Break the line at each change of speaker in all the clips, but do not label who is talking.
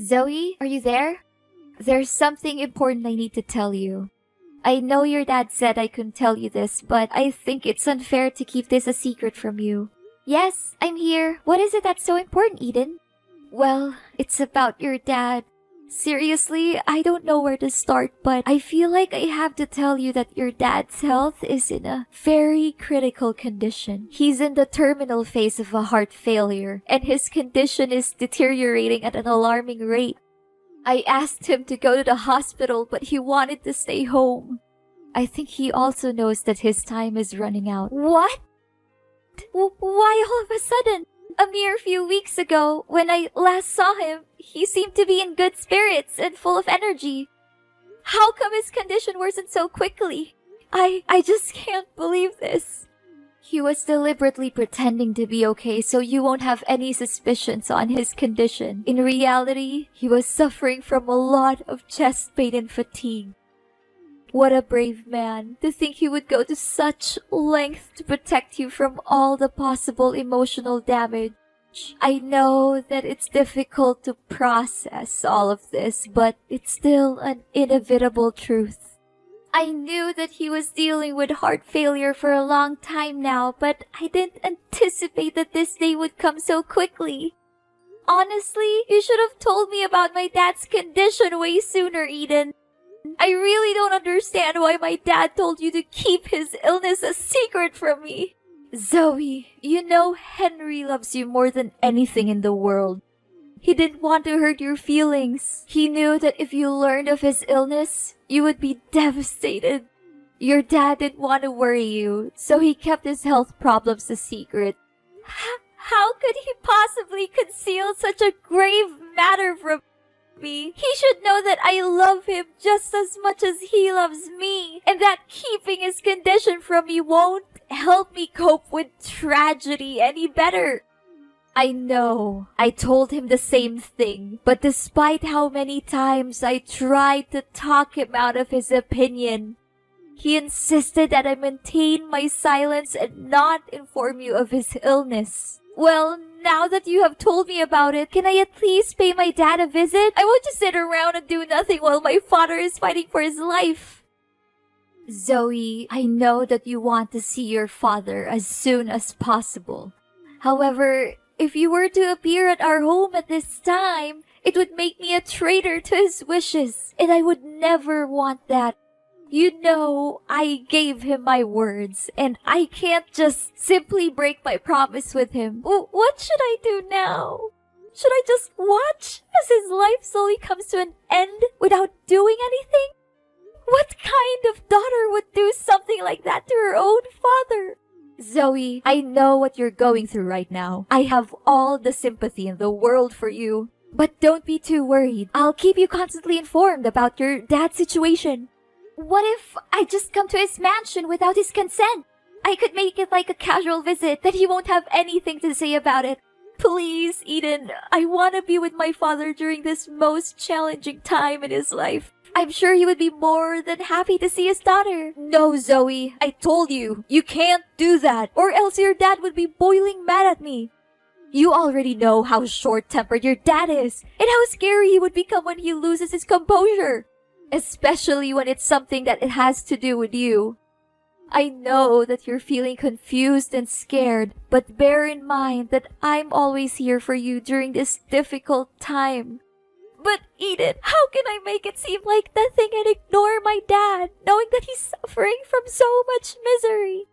Zoe, are you there? There's something important I need to tell you. I know your dad said I couldn't tell you this, but I think it's unfair to keep this a secret from you. Yes, I'm here. What is it that's so important, Eden? Well, it's about your dad. Seriously, I don't know where to start, but I feel like I have to tell you that your dad's health is in a very critical condition. He's in the terminal phase of a heart failure, and his condition is deteriorating at an alarming rate. I asked him to go to the hospital, but he wanted to stay home. I think he also knows that his time is running out. What? Why all of a sudden? A mere few weeks ago, when I last saw him, he seemed to be in good spirits and full of energy. How come his condition worsened so quickly? I just can't believe this. He was deliberately pretending to be okay so you won't have any suspicions on his condition. In reality, he was suffering from a lot of chest pain and fatigue. What a brave man, to think he would go to such length to protect you from all the possible emotional damage. I know that it's difficult to process all of this, but it's still an inevitable truth. I knew that he was dealing with heart failure for a long time now, but I didn't anticipate that this day would come so quickly. Honestly, you should have told me about my dad's condition way sooner, Eden. I really don't understand why my dad told you to keep his illness a secret from me. Zoe, you know Henry loves you more than anything in the world. He didn't want to hurt your feelings. He knew that if you learned of his illness, you would be devastated. Your dad didn't want to worry you, so he kept his health problems a secret. How could he possibly conceal such a grave matter from me? He should know that I love him just as much as he loves me, and that keeping his condition from me won't help me cope with tragedy any better. I know, I told him the same thing, but despite how many times I tried to talk him out of his opinion, he insisted that I maintain my silence and not inform you of his illness. Well, now that you have told me about it, can I at least pay my dad a visit? I won't just sit around and do nothing while my father is fighting for his life. Zoe, I know that you want to see your father as soon as possible. However, if you were to appear at our home at this time, it would make me a traitor to his wishes, and I would never want that. You know, I gave him my words, and I can't just simply break my promise with him. What should I do now? Should I just watch as his life slowly comes to an end without doing anything? What kind of daughter would do something like that to her own father? Zoe, I know what you're going through right now. I have all the sympathy in the world for you. But don't be too worried. I'll keep you constantly informed about your dad's situation. What if I just come to his mansion without his consent? I could make it like a casual visit that he won't have anything to say about it. Please, Eden, I want to be with my father during this most challenging time in his life. I'm sure he would be more than happy to see his daughter. No, Zoe, I told you, you can't do that, or else your dad would be boiling mad at me. You already know how short-tempered your dad is, and how scary he would become when he loses his composure. Especially when it's something that it has to do with you. I know that you're feeling confused and scared, but bear in mind that I'm always here for you during this difficult time. But Eden, how can I make it seem like nothing and ignore my dad, knowing that he's suffering from so much misery?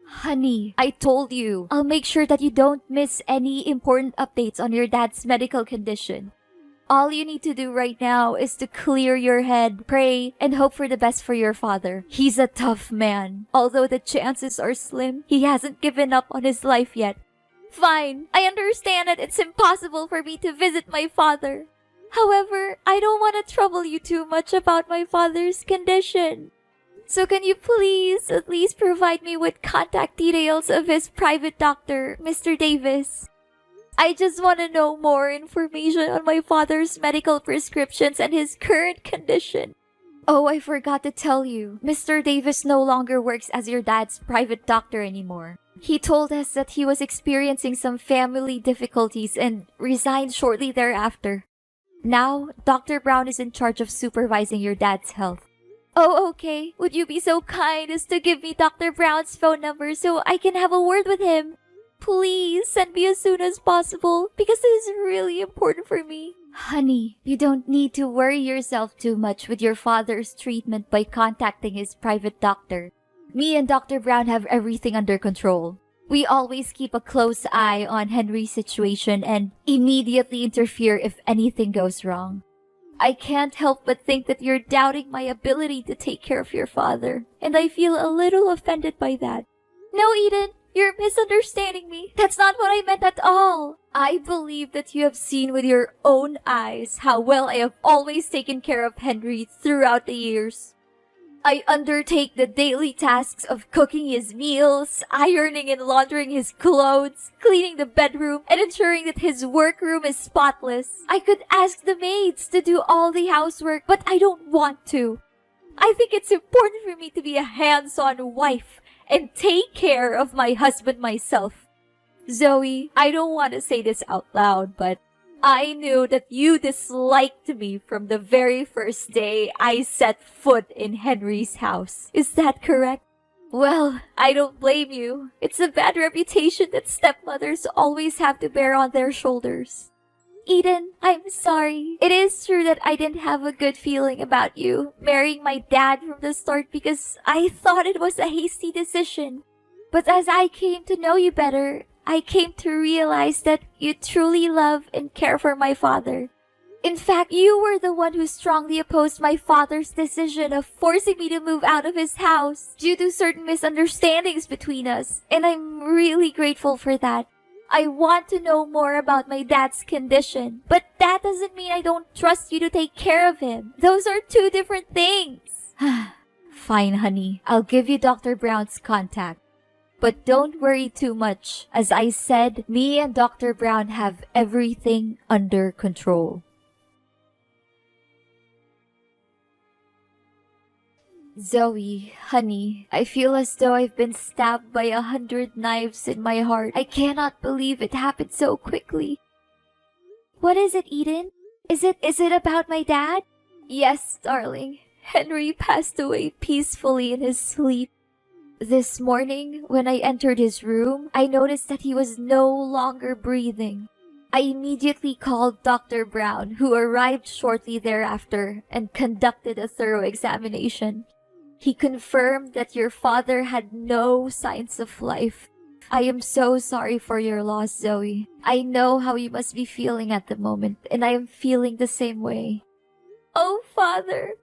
Honey, I told you, I'll make sure that you don't miss any important updates on your dad's medical condition. All you need to do right now is to clear your head, pray, and hope for the best for your father. He's a tough man. Although the chances are slim, he hasn't given up on his life yet. Fine, I understand that it's impossible for me to visit my father. However, I don't want to trouble you too much about my father's condition. So can you please at least provide me with contact details of his private doctor, Mr. Davis? I just want to know more information on my father's medical prescriptions and his current condition. Oh, I forgot to tell you. Mr. Davis no longer works as your dad's private doctor anymore. He told us that he was experiencing some family difficulties and resigned shortly thereafter. Now, Dr. Brown is in charge of supervising your dad's health. Oh, okay. Would you be so kind as to give me Dr. Brown's phone number so I can have a word with him? Please send me as soon as possible because this is really important for me. Honey, you don't need to worry yourself too much with your father's treatment by contacting his private doctor. Me and Dr. Brown have everything under control. We always keep a close eye on Henry's situation and immediately interfere if anything goes wrong. I can't help but think that you're doubting my ability to take care of your father, and I feel a little offended by that. No, Eden, you're misunderstanding me. That's not what I meant at all. I believe that you have seen with your own eyes how well I have always taken care of Henry throughout the years. I undertake the daily tasks of cooking his meals, ironing and laundering his clothes, cleaning the bedroom, and ensuring that his workroom is spotless. I could ask the maids to do all the housework, but I don't want to. I think it's important for me to be a hands-on wife and take care of my husband myself. Zoe, I don't want to say this out loud, but I knew that you disliked me from the very first day I set foot in Henry's house. Is that correct? Well, I don't blame you. It's a bad reputation that stepmothers always have to bear on their shoulders. Eden, I'm sorry. It is true that I didn't have a good feeling about you marrying my dad from the start because I thought it was a hasty decision. But as I came to know you better, I came to realize that you truly love and care for my father. In fact, you were the one who strongly opposed my father's decision of forcing me to move out of his house due to certain misunderstandings between us, and I'm really grateful for that. I want to know more about my dad's condition, but that doesn't mean I don't trust you to take care of him. Those are two different things. Fine, honey. I'll give you Dr. Brown's contact. But don't worry too much. As I said, me and Dr. Brown have everything under control. Zoe, honey, I feel as though I've been stabbed by 100 knives in my heart. I cannot believe it happened so quickly. What is it, Eden? Is it about my dad? Yes, darling. Henry passed away peacefully in his sleep. This morning, when I entered his room, I noticed that he was no longer breathing. I immediately called Dr. Brown, who arrived shortly thereafter and conducted a thorough examination. He confirmed that your father had no signs of life. I am so sorry for your loss, Zoe. I know how you must be feeling at the moment, and I am feeling the same way. Oh, Father!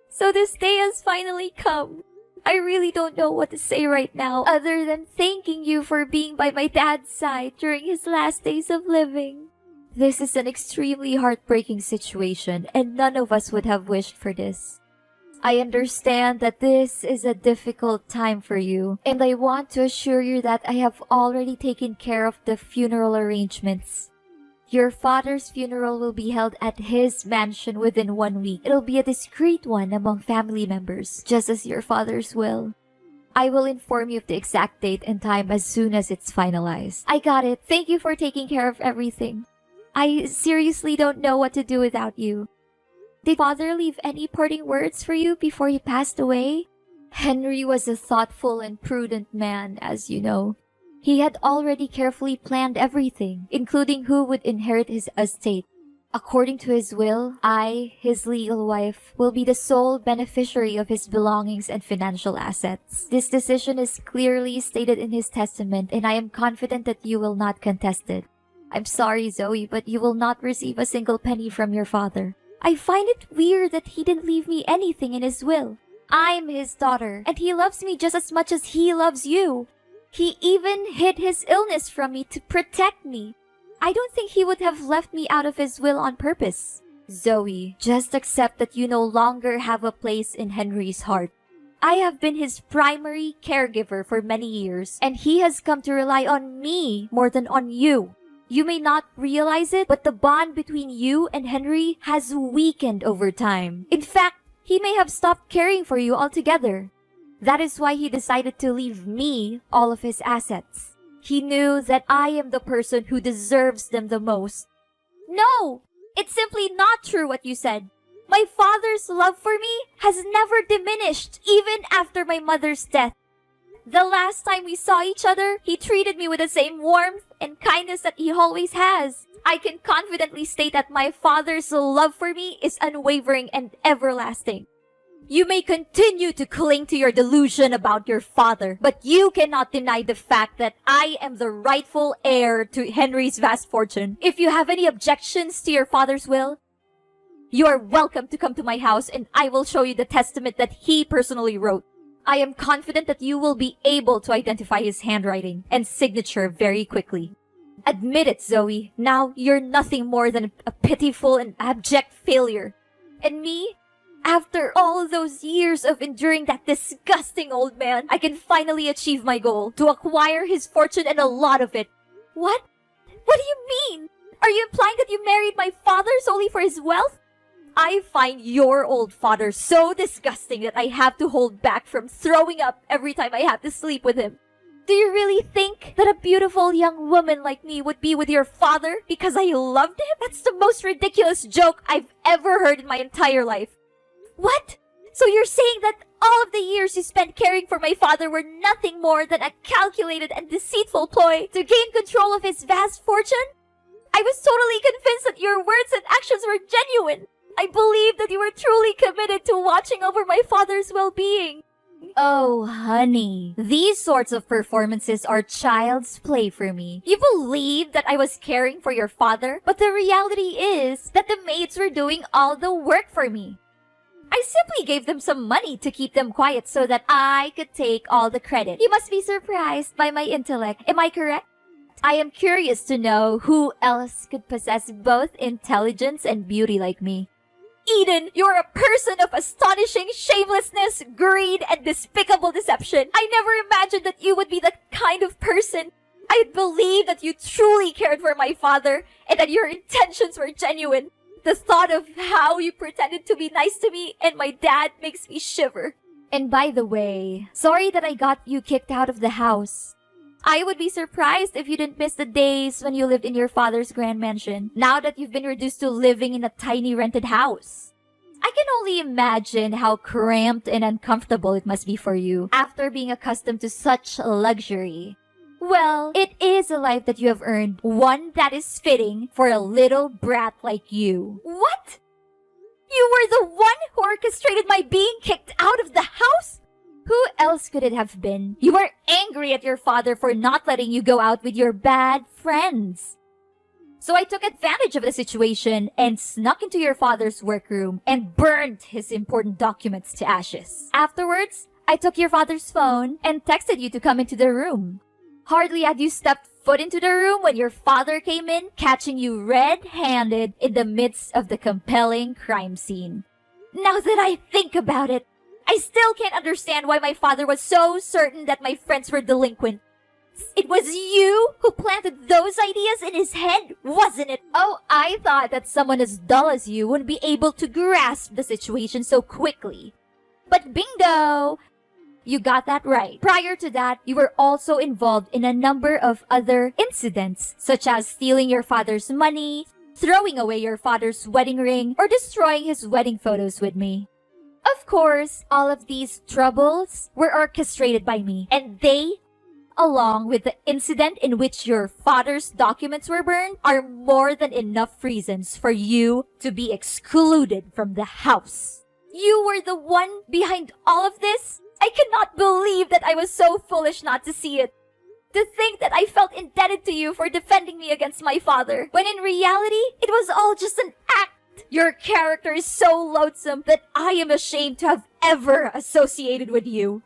So this day has finally come. I really don't know what to say right now other than thanking you for being by my dad's side during his last days of living. This is an extremely heartbreaking situation, and none of us would have wished for this. I understand that this is a difficult time for you, and I want to assure you that I have already taken care of the funeral arrangements. Your father's funeral will be held at his mansion within 1 week. It'll be a discreet one among family members, just as your father's will. I will inform you of the exact date and time as soon as it's finalized. I got it. Thank you for taking care of everything. I seriously don't know what to do without you. Did Father leave any parting words for you before he passed away? Henry was a thoughtful and prudent man, as you know. He had already carefully planned everything, including who would inherit his estate. According to his will, I, his legal wife, will be the sole beneficiary of his belongings and financial assets. This decision is clearly stated in his testament, and I am confident that you will not contest it. I'm sorry, Zoe, but you will not receive a single penny from your father. I find it weird that he didn't leave me anything in his will. I'm his daughter, and he loves me just as much as he loves you. He even hid his illness from me to protect me. I don't think he would have left me out of his will on purpose. Zoe, just accept that you no longer have a place in Henry's heart. I have been his primary caregiver for many years, and he has come to rely on me more than on you. You may not realize it, but the bond between you and Henry has weakened over time. In fact, he may have stopped caring for you altogether. That is why he decided to leave me all of his assets. He knew that I am the person who deserves them the most. No! It's simply not true what you said. My father's love for me has never diminished, even after my mother's death. The last time we saw each other, he treated me with the same warmth and kindness that he always has. I can confidently state that my father's love for me is unwavering and everlasting. You may continue to cling to your delusion about your father, but you cannot deny the fact that I am the rightful heir to Henry's vast fortune. If you have any objections to your father's will, you are welcome to come to my house and I will show you the testament that he personally wrote. I am confident that you will be able to identify his handwriting and signature very quickly. Admit it, Zoe. Now you're nothing more than a pitiful and abject failure. And me? After all those years of enduring that disgusting old man, I can finally achieve my goal, to acquire his fortune and a lot of it. What? What do you mean? Are you implying that you married my father solely for his wealth? I find your old father so disgusting that I have to hold back from throwing up every time I have to sleep with him. Do you really think that a beautiful young woman like me would be with your father because I loved him? That's the most ridiculous joke I've ever heard in my entire life. What? So you're saying that all of the years you spent caring for my father were nothing more than a calculated and deceitful ploy to gain control of his vast fortune? I was totally convinced that your words and actions were genuine. I believed that you were truly committed to watching over my father's well-being. Oh, honey, these sorts of performances are child's play for me. You believed that I was caring for your father, but the reality is that the maids were doing all the work for me. I simply gave them some money to keep them quiet so that I could take all the credit. You must be surprised by my intellect. Am I correct? I am curious to know who else could possess both intelligence and beauty like me. Eden, you're a person of astonishing shamelessness, greed, and despicable deception. I never imagined that you would be that kind of person. I had believed that you truly cared for my father and that your intentions were genuine. The thought of how you pretended to be nice to me and my dad makes me shiver. And by the way, sorry that I got you kicked out of the house. I would be surprised if you didn't miss the days when you lived in your father's grand mansion, now that you've been reduced to living in a tiny rented house. I can only imagine how cramped and uncomfortable it must be for you after being accustomed to such luxury. Well, it is a life that you have earned, one that is fitting for a little brat like you. What? You were the one who orchestrated my being kicked out of the house? Who else could it have been? You were angry at your father for not letting you go out with your bad friends. So I took advantage of the situation and snuck into your father's workroom and burned his important documents to ashes. Afterwards, I took your father's phone and texted you to come into the room. Hardly had you stepped foot into the room when your father came in, catching you red-handed in the midst of the compelling crime scene. Now that I think about it, I still can't understand why my father was so certain that my friends were delinquent. It was you who planted those ideas in his head, wasn't it? Oh, I thought that someone as dull as you wouldn't be able to grasp the situation so quickly. But bingo! You got that right. Prior to that, you were also involved in a number of other incidents, such as stealing your father's money, throwing away your father's wedding ring, or destroying his wedding photos with me. Of course, all of these troubles were orchestrated by me, and they, along with the incident in which your father's documents were burned, are more than enough reasons for you to be excluded from the house. You were the one behind all of this? I cannot believe that I was so foolish not to see it. To think that I felt indebted to you for defending me against my father, when in reality, it was all just an act. Your character is so loathsome that I am ashamed to have ever associated with you.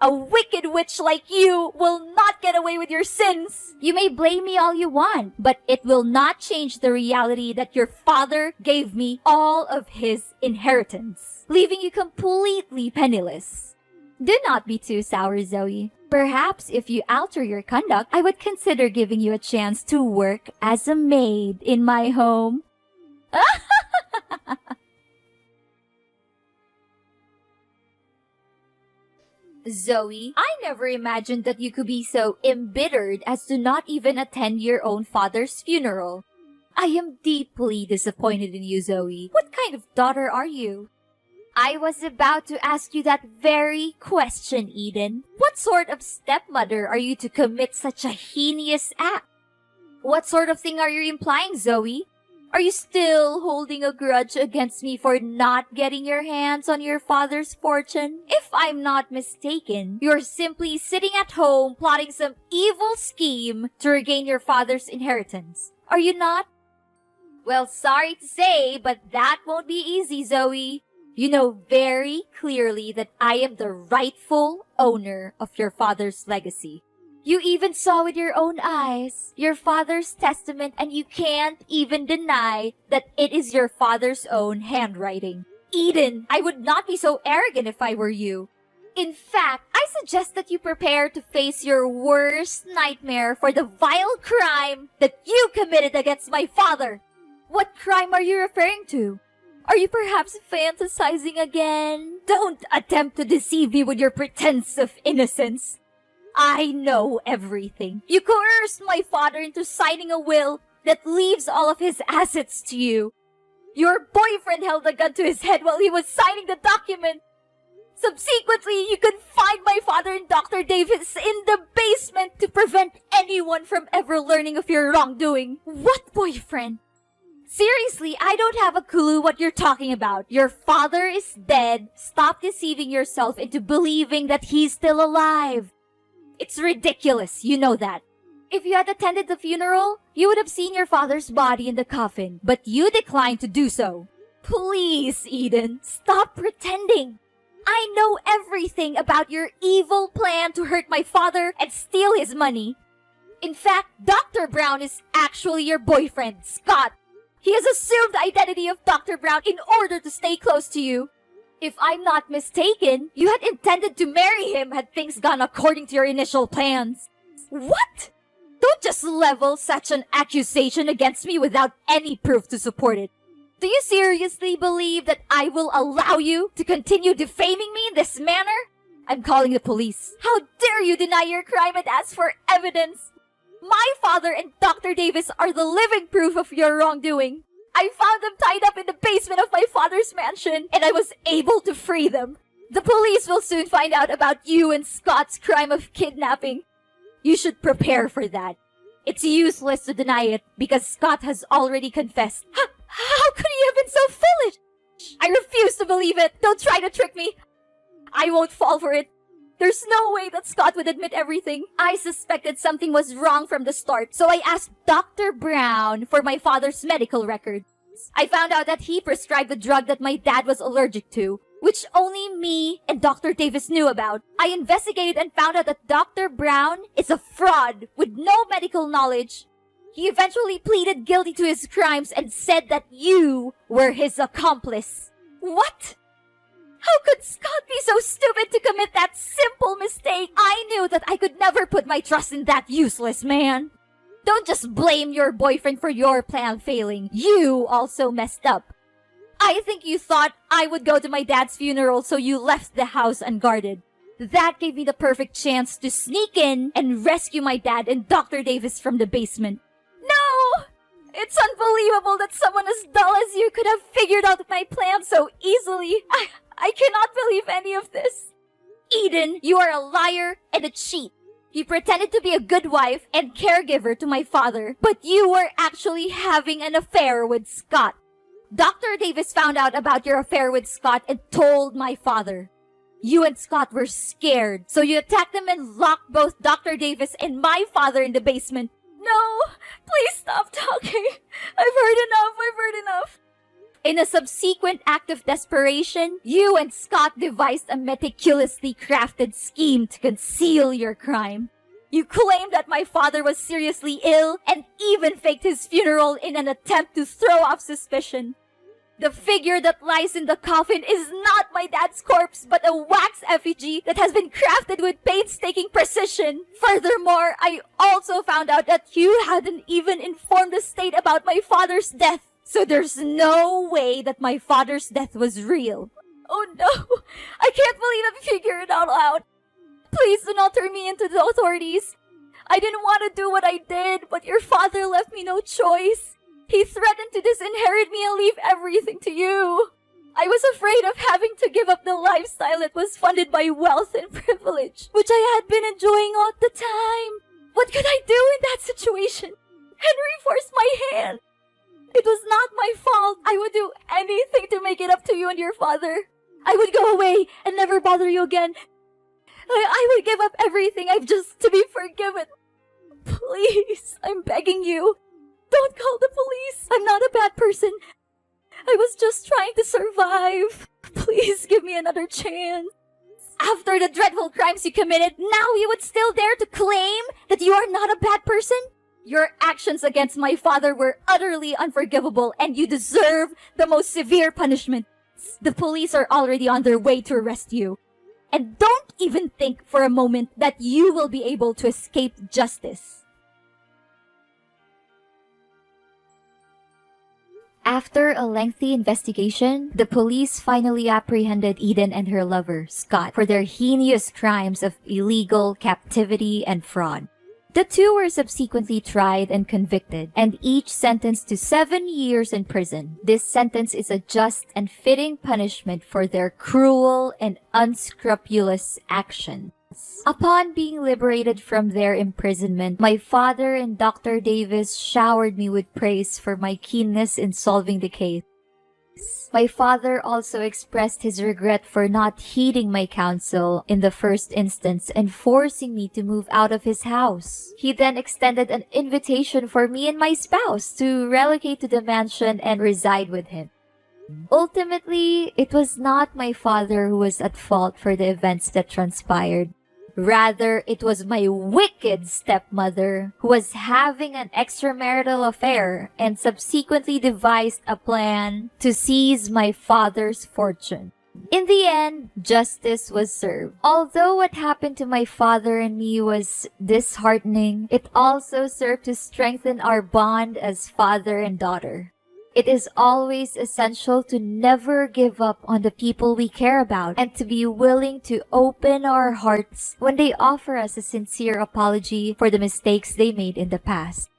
A wicked witch like you will not get away with your sins. You may blame me all you want, but it will not change the reality that your father gave me all of his inheritance, leaving you completely penniless. Do not be too sour, Zoe. Perhaps if you alter your conduct, I would consider giving you a chance to work as a maid in my home. Zoe, I never imagined that you could be so embittered as to not even attend your own father's funeral. I am deeply disappointed in you, Zoe. What kind of daughter are you? I was about to ask you that very question, Eden. What sort of stepmother are you to commit such a heinous act? What sort of thing are you implying, Zoe? Are you still holding a grudge against me for not getting your hands on your father's fortune? If I'm not mistaken, you're simply sitting at home plotting some evil scheme to regain your father's inheritance. Are you not? Well, sorry to say, but that won't be easy, Zoe. You know very clearly that I am the rightful owner of your father's legacy. You even saw with your own eyes your father's testament, and you can't even deny that it is your father's own handwriting. Eden, I would not be so arrogant if I were you. In fact, I suggest that you prepare to face your worst nightmare for the vile crime that you committed against my father. What crime are you referring to? Are you perhaps fantasizing again? Don't attempt to deceive me with your pretense of innocence. I know everything. You coerced my father into signing a will that leaves all of his assets to you. Your boyfriend held a gun to his head while he was signing the document. Subsequently, you confined my father and Dr. Davis in the basement to prevent anyone from ever learning of your wrongdoing. What boyfriend? Seriously, I don't have a clue what you're talking about. Your father is dead. Stop deceiving yourself into believing that he's still alive. It's ridiculous, you know that. If you had attended the funeral, you would have seen your father's body in the coffin, but you declined to do so. Please, Eden, stop pretending. I know everything about your evil plan to hurt my father and steal his money. In fact, Dr. Brown is actually your boyfriend, Scott. He has assumed the identity of Dr. Brown in order to stay close to you. If I'm not mistaken, you had intended to marry him had things gone according to your initial plans. What? Don't just level such an accusation against me without any proof to support it. Do you seriously believe that I will allow you to continue defaming me in this manner? I'm calling the police. How dare you deny your crime and ask for evidence? My father and Dr. Davis are the living proof of your wrongdoing. I found them tied up in the basement of my father's mansion, and I was able to free them. The police will soon find out about you and Scott's crime of kidnapping. You should prepare for that. It's useless to deny it because Scott has already confessed. How could he have been so foolish? I refuse to believe it. Don't try to trick me. I won't fall for it. There's no way that Scott would admit everything. I suspected something was wrong from the start, so I asked Dr. Brown for my father's medical records. I found out that he prescribed the drug that my dad was allergic to, which only me and Dr. Davis knew about. I investigated and found out that Dr. Brown is a fraud with no medical knowledge. He eventually pleaded guilty to his crimes and said that you were his accomplice. What? How could Scott be so stupid to commit that simple mistake? I knew that I could never put my trust in that useless man. Don't just blame your boyfriend for your plan failing. You also messed up. I think you thought I would go to my dad's funeral, so you left the house unguarded. That gave me the perfect chance to sneak in and rescue my dad and Dr. Davis from the basement. No! It's unbelievable that someone as dull as you could have figured out my plan so easily. I cannot believe any of this. Eden, you are a liar and a cheat. You pretended to be a good wife and caregiver to my father, but you were actually having an affair with Scott. Dr. Davis found out about your affair with Scott and told my father. You and Scott were scared, so you attacked them and locked both Dr. Davis and my father in the basement. No, please stop talking. I've heard enough. In a subsequent act of desperation, you and Scott devised a meticulously crafted scheme to conceal your crime. You claimed that my father was seriously ill and even faked his funeral in an attempt to throw off suspicion. The figure that lies in the coffin is not my dad's corpse, but a wax effigy that has been crafted with painstaking precision. Furthermore, I also found out that you hadn't even informed the state about my father's death. So there's no way that my father's death was real. Oh no, I can't believe I figured it all out. Please do not turn me into the authorities. I didn't want to do what I did, but your father left me no choice. He threatened to disinherit me and leave everything to you. I was afraid of having to give up the lifestyle that was funded by wealth and privilege, which I had been enjoying all the time. What could I do in that situation? Henry forced my hand. It was not my fault. I would do anything to make it up to you and your father. I would go away and never bother you again. I would give up everything I've just to be forgiven. Please, I'm begging you. Don't call the police. I'm not a bad person. I was just trying to survive. Please give me another chance. After the dreadful crimes you committed, now you would still dare to claim that you are not a bad person? Your actions against my father were utterly unforgivable, and you deserve the most severe punishment. The police are already on their way to arrest you. And don't even think for a moment that you will be able to escape justice. After a lengthy investigation, the police finally apprehended Eden and her lover, Scott, for their heinous crimes of illegal captivity and fraud. The two were subsequently tried and convicted, and each sentenced to 7 years in prison. This sentence is a just and fitting punishment for their cruel and unscrupulous actions. Upon being liberated from their imprisonment, my father and Dr. Davis showered me with praise for my keenness in solving the case. My father also expressed his regret for not heeding my counsel in the first instance and forcing me to move out of his house. He then extended an invitation for me and my spouse to relocate to the mansion and reside with him. Ultimately, it was not my father who was at fault for the events that transpired. Rather, it was my wicked stepmother who was having an extramarital affair and subsequently devised a plan to seize my father's fortune. In the end, justice was served. Although what happened to my father and me was disheartening, it also served to strengthen our bond as father and daughter. It is always essential to never give up on the people we care about and to be willing to open our hearts when they offer us a sincere apology for the mistakes they made in the past.